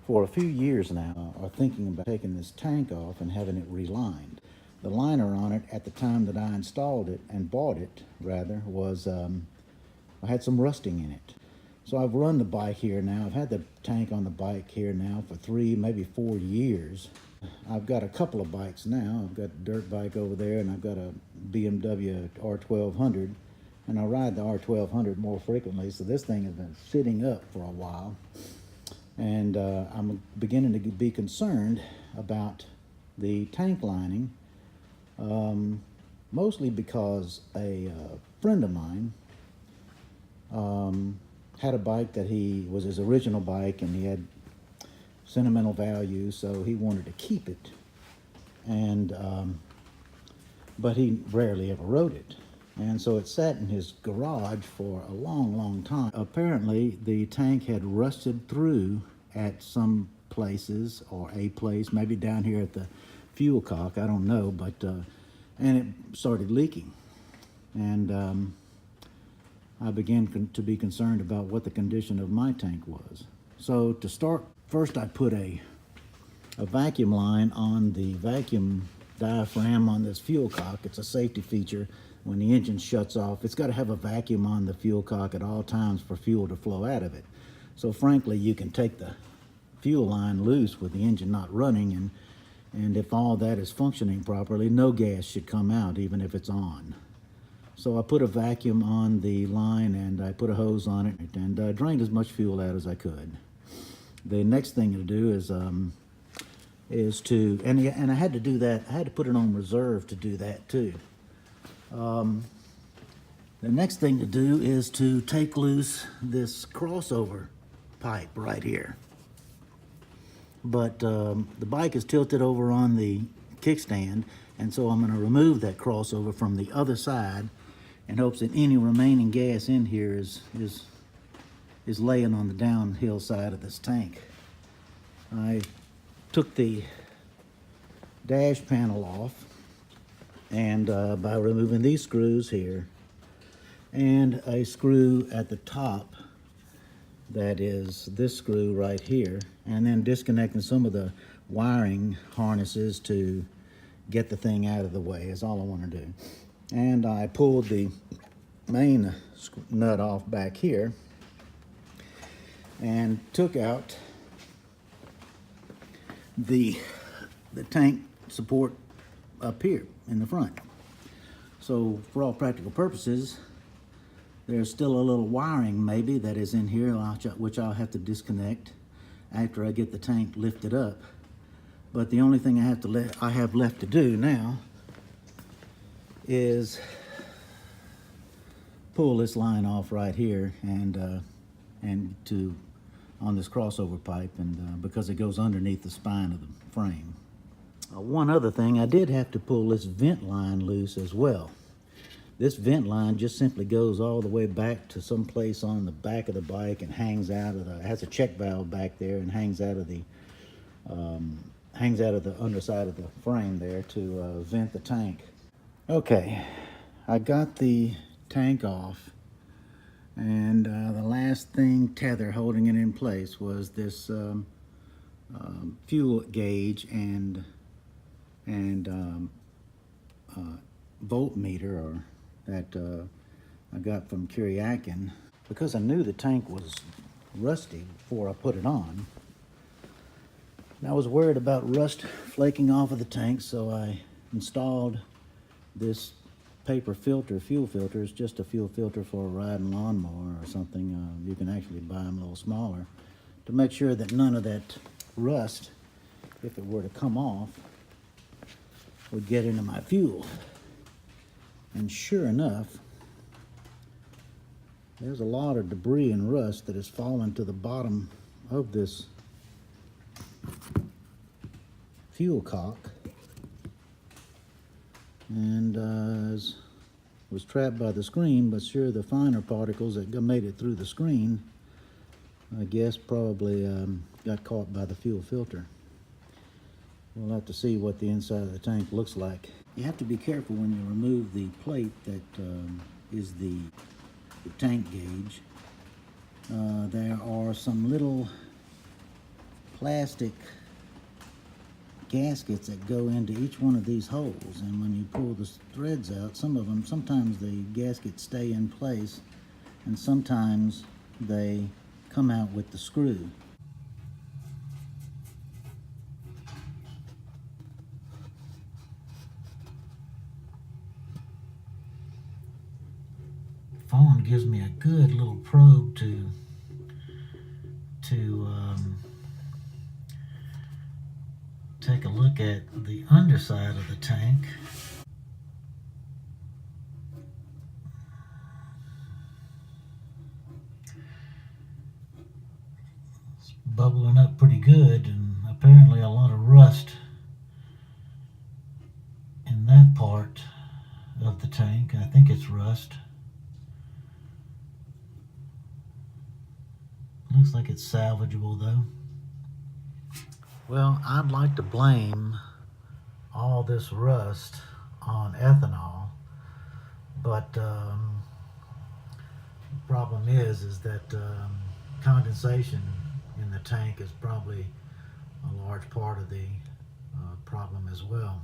for a few years now are thinking about taking this tank off and having it relined. The liner on it at the time that I installed it and bought it, rather, was I had some rusting in it. So I've run the bike here now. I've had the tank on the bike here now for 3, maybe 4 years. I've got a couple of bikes now. I've got a dirt bike over there, and I've got a BMW R1200, and I ride the R1200 more frequently, so this thing has been sitting up for a while. And I'm beginning to be concerned about the tank lining, mostly because a friend of mine had a bike that was his original bike, and he had sentimental value, so he wanted to keep it. And but he rarely ever rode it, and so it sat in his garage for a long time. Apparently the tank had rusted through at some places, or a place, maybe down here at the fuel cock, I don't know, but and it started leaking. And I began to be concerned about what the condition of my tank was. So to start, first I put a vacuum line on the vacuum diaphragm on this fuel cock. It's a safety feature. When the engine shuts off, it's got to have a vacuum on the fuel cock at all times for fuel to flow out of it. So frankly, you can take the fuel line loose with the engine not running, and if all that is functioning properly, no gas should come out even if it's on. So I put a vacuum on the line, and I put a hose on it, and drained as much fuel out as I could. The next thing to do is to, and I had to do that, I had to put it on reserve to do that too. The next thing to do is to take loose this crossover pipe right here. But the bike is tilted over on the kickstand, and so I'm going to remove that crossover from the other side in hopes that any remaining gas in here is laying on the downhill side of this tank. I took the dash panel off, and by removing these screws here and a screw at the top, that is this screw right here, and then disconnecting some of the wiring harnesses to get the thing out of the way is all I want to do. And I pulled the main nut off back here and took out the tank support up here in the front. So for all practical purposes, there's still a little wiring maybe that is in here, which I'll have to disconnect after I get the tank lifted up. But the only thing I have left to do now is pull this line off right here and on this crossover pipe, and because it goes underneath the spine of the frame. One other thing, I did have to pull this vent line loose as well. This vent line just simply goes all the way back to some place on the back of the bike and hangs out of it has a check valve back there and hangs out of the underside of the frame there to vent the tank. Okay, I got the tank off, and the last tether holding it in place was this fuel gauge and voltmeter that I got from Kuryakin, because I knew the tank was rusty before I put it on. And I was worried about rust flaking off of the tank, so I installed this paper filter. Fuel filter is just a fuel filter for a riding lawnmower or something. You can actually buy them a little smaller, to make sure that none of that rust, if it were to come off, would get into my fuel. And sure enough, there's a lot of debris and rust that has fallen to the bottom of this fuel cock, and was trapped by the screen, but sure, the finer particles that made it through the screen, I guess probably got caught by the fuel filter. We'll have to see what the inside of the tank looks like. You have to be careful when you remove the plate that is the tank gauge. There are some little plastic gaskets that go into each one of these holes, and when you pull the threads out, sometimes the gaskets stay in place and sometimes they come out with the screw. Phone gives me a good little probe to take a look at the underside of the tank. It's bubbling up pretty good, and apparently a lot of rust in that part of the tank. I think it's rust. Looks like it's salvageable though. Well, I'd like to blame all this rust on ethanol, but the problem is that condensation in the tank is probably a large part of the problem as well.